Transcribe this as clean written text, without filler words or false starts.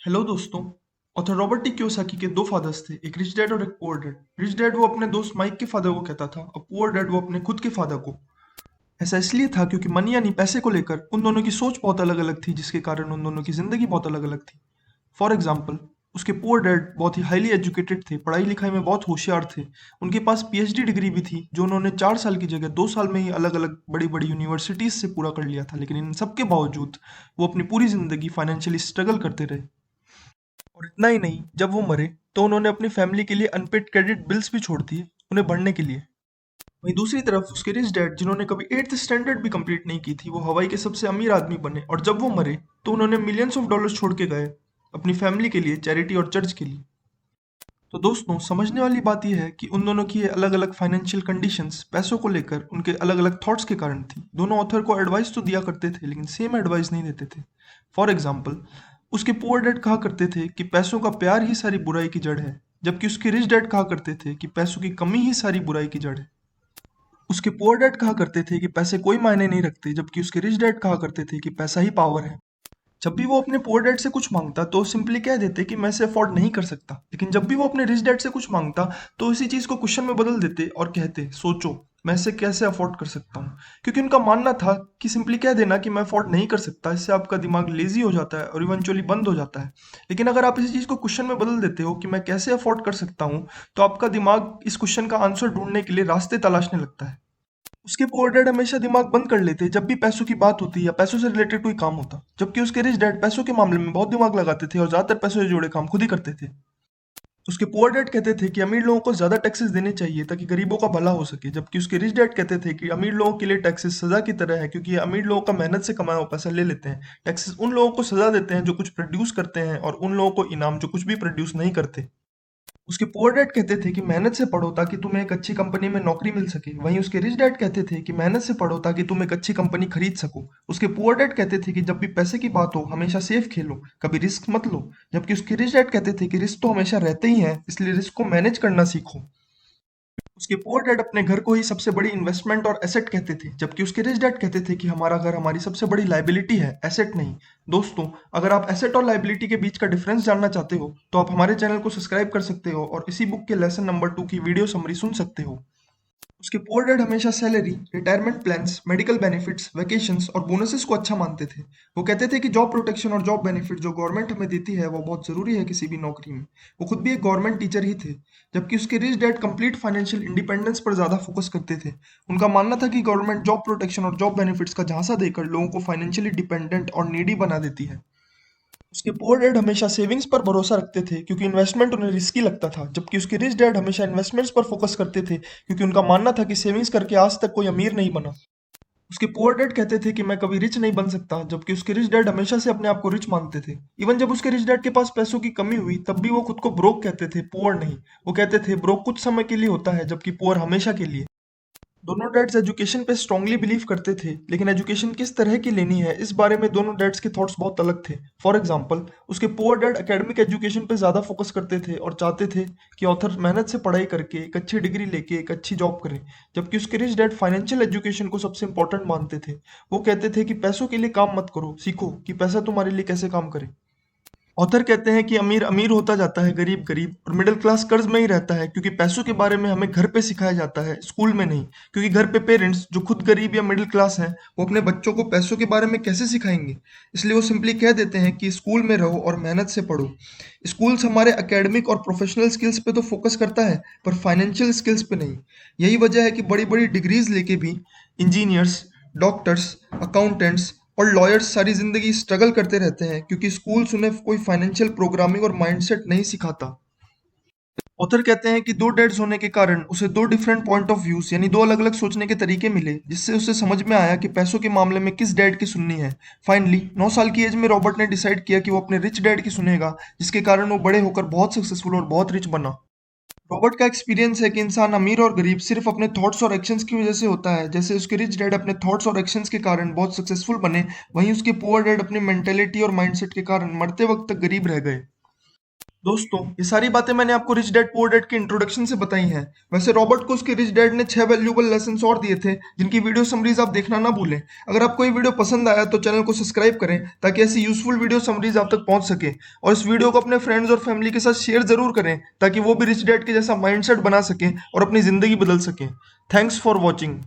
Hello दोस्तों। Author Robert T Kiyosaki के दो फादर्स थे, एक रिच डैड और एक पुअर डैड। रिच डैड वो अपने दोस्त माइक के फादर को कहता था और पुअर डैड वो अपने खुद के फादर को। ऐसा इसलिए था क्योंकि मनी यानी पैसे को लेकर उन दोनों की सोच बहुत अलग अलग थी, जिसके कारण उन दोनों की जिंदगी बहुत अलग अलग थी। फॉर एग्जाम्पल, उसके पुअर डैड बहुत ही हाईली एजुकेटेड थे, पढ़ाई लिखाई में बहुत होशियार थे। उनके पास पीएचडी डिग्री भी थी, जो उन्होंने 4 साल की जगह 2 साल में ही अलग अलग बड़ी बड़ी यूनिवर्सिटीज से पूरा कर लिया था। लेकिन इन सब के बावजूद वो अपनी पूरी जिंदगी फाइनेंशियली स्ट्रगल करते रहे। और इतना ही नहीं, जब वो मरे तो उन्होंने अपनी फैमिली के लिए अनपेड क्रेडिट बिल्स भी छोड़ दिए उन्हें भरने के लिए। वहीं दूसरी तरफ उसके रिच डैड, जिन्होंने कभी 8th स्टैंडर्ड भी कंप्लीट नहीं की थी, वो हवाई के सबसे अमीर आदमी बने। और जब वो मरे तो उन्होंने मिलियंस ऑफ डॉलर्स छोड़ के गए अपनी फैमिली के लिए, चैरिटी और चर्च के लिए। तो दोस्तों, समझने वाली बात यह है कि उन दोनों की ये अलग अलग फाइनेंशियल कंडीशंस पैसों को लेकर उनके अलग अलग थॉट्स के कारण थी। दोनों ऑथर को एडवाइस तो दिया करते थे, लेकिन सेम एडवाइस नहीं देते थे। फॉर एग्जाम्पल, उसके पुअर डैड कहा करते थे कि पैसों का प्यार ही सारी बुराई की जड़ है, जबकि उसके रिच डैड कहा करते थे कि पैसों की कमी ही सारी बुराई की जड़ है। उसके पुअर डैड कहा करते थे कि पैसे कोई मायने नहीं रखते, जबकि उसके रिच डैड कहा करते थे कि पैसा ही पावर है। जब भी वो अपने पुअर डैड से कुछ मांगता तो सिंपली कह देते कि मैं इसे अफोर्ड नहीं कर सकता, लेकिन जब भी वो अपने रिच डैड से कुछ मांगता तो इसी चीज को क्वेश्चन में बदल देते और कहते, सोचो मैं इसे कैसे अफोर्ड कर सकता हूँ। क्योंकि उनका मानना था कि सिंपली कह देना कि मैं अफोर्ड नहीं कर सकता, इससे आपका दिमाग लेजी हो जाता है और इवेंचुअली बंद हो जाता है। लेकिन अगर आप इसी चीज को क्वेश्चन में बदल देते हो कि मैं कैसे अफोर्ड कर सकता हूँ, तो आपका दिमाग इस क्वेश्चन का आंसर ढूंढने के लिए रास्ते तलाशने लगता है। उसके पुअर डैड हमेशा दिमाग बंद कर लेते जब भी पैसों की बात होती या पैसों से रिलेटेड कोई काम होता, जबकि उसके रिच डैड पैसों के मामले में बहुत दिमाग लगाते थे और ज्यादातर पैसों से जुड़े काम खुद ही करते थे। उसके पुअर डैड कहते थे कि अमीर लोगों को ज्यादा टैक्सेस देने चाहिए ताकि गरीबों का भला हो सके, जबकि उसके रिच डैड कहते थे कि अमीर लोगों के लिए टैक्सेस सजा की तरह है, क्योंकि ये अमीर लोगों का मेहनत से कमाया हुआ पैसा ले लेते हैं। टैक्सेस उन लोगों को सजा देते हैं जो कुछ प्रोड्यूस करते हैं, और उन लोगों को इनाम जो कुछ भी प्रोड्यूस नहीं करते। उसके पुअर डैड कहते थे कि मेहनत से पढ़ो ताकि तुम्हें एक अच्छी कंपनी में नौकरी मिल सके। वहीं उसके रिच डैड कहते थे कि मेहनत से पढ़ो ताकि तुम एक अच्छी कंपनी खरीद सको। उसके पुअर डैड कहते थे कि जब भी पैसे की बात हो हमेशा सेफ खेलो, कभी रिस्क मत लो, जबकि उसके रिच डैड कहते थे कि रिस्क तो हमेशा रहते ही हैं, इसलिए रिस्क को मैनेज करना सीखो। उसके पुअर डैड अपने घर को ही सबसे बड़ी इन्वेस्टमेंट और एसेट कहते थे, जबकि उसके रिच डैड कहते थे कि हमारा घर हमारी सबसे बड़ी लाइबिलिटी है, एसेट नहीं। दोस्तों, अगर आप एसेट और लाइबिलिटी के बीच का डिफरेंस जानना चाहते हो तो आप हमारे चैनल को सब्सक्राइब कर सकते हो और इसी बुक के लेसन नंबर 2 की वीडियो समरी सुन सकते हो। उसके पुअर डैड हमेशा salary, retirement plans, medical benefits, vacations और बोनसेस को अच्छा मानते थे। वो कहते थे कि जॉब प्रोटेक्शन और जॉब बेनिफिट जो गवर्नमेंट हमें देती है वो बहुत ज़रूरी है किसी भी नौकरी में। वो खुद भी एक गवर्नमेंट टीचर ही थे। जबकि उसके rich dad complete financial independence पर ज़्यादा फोकस करते थे। उनका मानना था कि गवर्नमेंट जॉब प्रोटेक्शन और जॉब बेनिफिट्स का झांसा देकर लोगों को फाइनेंशियली डिपेंडेंट और नीडी बना देती है। उसके पुअर डैड हमेशा सेविंग्स पर भरोसा रखते थे क्योंकि इन्वेस्टमेंट उन्हें रिस्की लगता था, जबकि उसके रिच डैड हमेशा इन्वेस्टमेंट्स पर फोकस करते थे क्योंकि उनका मानना था कि सेविंग्स करके आज तक कोई अमीर नहीं बना। उसके पुअर डैड कहते थे कि मैं कभी रिच नहीं बन सकता, जबकि उसके रिच डैड हमेशा से अपने आप को रिच मानते थे। इवन जब उसके रिच डैड के पास पैसों की कमी हुई तब भी वो खुद को ब्रोक कहते थे, पुअर नहीं। वो कहते थे ब्रोक कुछ समय के लिए होता है, जबकि पुअर हमेशा के लिए। दोनों डैड्स एजुकेशन पे स्ट्रांगली बिलीव करते थे, लेकिन एजुकेशन किस तरह की लेनी है इस बारे में दोनों डैड्स के थॉट्स बहुत अलग थे। फॉर एग्जांपल, उसके पुअर डैड एकेडमिक एजुकेशन पे ज़्यादा फोकस करते थे और चाहते थे कि ऑथर मेहनत से पढ़ाई करके एक अच्छी डिग्री लेके एक अच्छी जॉब करें, जबकि उसके रिच डैड फाइनेंशियल एजुकेशन को सबसे इंपॉर्टेंट मानते थे। वो कहते थे कि पैसों के लिए काम मत करो, सीखो कि पैसा तुम्हारे लिए कैसे काम करे। ऑथर कहते हैं कि अमीर अमीर होता जाता है, गरीब गरीब, और मिडिल क्लास कर्ज में ही रहता है, क्योंकि पैसों के बारे में हमें घर पे सिखाया जाता है, स्कूल में नहीं। क्योंकि घर पे पेरेंट्स जो खुद गरीब या मिडिल क्लास हैं, वो अपने बच्चों को पैसों के बारे में कैसे सिखाएंगे। इसलिए वो सिंपली कह देते हैं कि स्कूल में रहो और मेहनत से पढ़ो। स्कूल्स हमारे एकेडमिक और प्रोफेशनल स्किल्स पे तो फोकस करता है, पर फाइनेंशियल स्किल्स पे नहीं। यही वजह है कि बड़ी बड़ी डिग्रीज लेके भी इंजीनियर्स, डॉक्टर्स, अकाउंटेंट्स और लॉयर्स सारी जिंदगी स्ट्रगल करते रहते हैं, क्योंकि स्कूल्स उन्हें कोई फाइनेंशियल प्रोग्रामिंग और माइंडसेट नहीं सिखाता। ऑथर कहते हैं कि दो डैड्स होने के कारण उसे दो डिफरेंट पॉइंट ऑफ व्यूज यानी दो अलग अलग सोचने के तरीके मिले, जिससे उसे समझ में आया कि पैसों के मामले में किस डैड की सुननी है। फाइनली 9 साल की एज में रॉबर्ट ने डिसाइड किया कि वो अपने रिच डैड की सुनेगा, जिसके कारण वो बड़े होकर बहुत सक्सेसफुल और बहुत रिच बना। रॉबर्ट का एक्सपीरियंस है कि इंसान अमीर और गरीब सिर्फ अपने थॉट्स और एक्शंस की वजह से होता है। जैसे उसके रिच डैड अपने थॉट्स और एक्शंस के कारण बहुत सक्सेसफुल बने, वहीं उसके पुअर डैड अपनी मेंटेलिटी और माइंडसेट के कारण मरते वक्त तक गरीब रह गए। दोस्तों, ये सारी बातें मैंने आपको रिच डैड पुअर डैड के इंट्रोडक्शन से बताई हैं। वैसे रॉबर्ट को उसके रिच डैड ने 6 वैल्यूएबल लेसन्स और दिए थे, जिनकी वीडियो समरीज आप देखना ना भूलें। अगर आपको ये वीडियो पसंद आया तो चैनल को सब्सक्राइब करें, ताकि ऐसी यूजफुल वीडियो समरीज आप तक पहुंच सके। और इस वीडियो को अपने फ्रेंड्स और फैमिली के साथ शेयर जरूर करें, ताकि वो भी रिच डैड के जैसा माइंडसेट बना सकें और अपनी जिंदगी बदल सकें। Thanks for watching.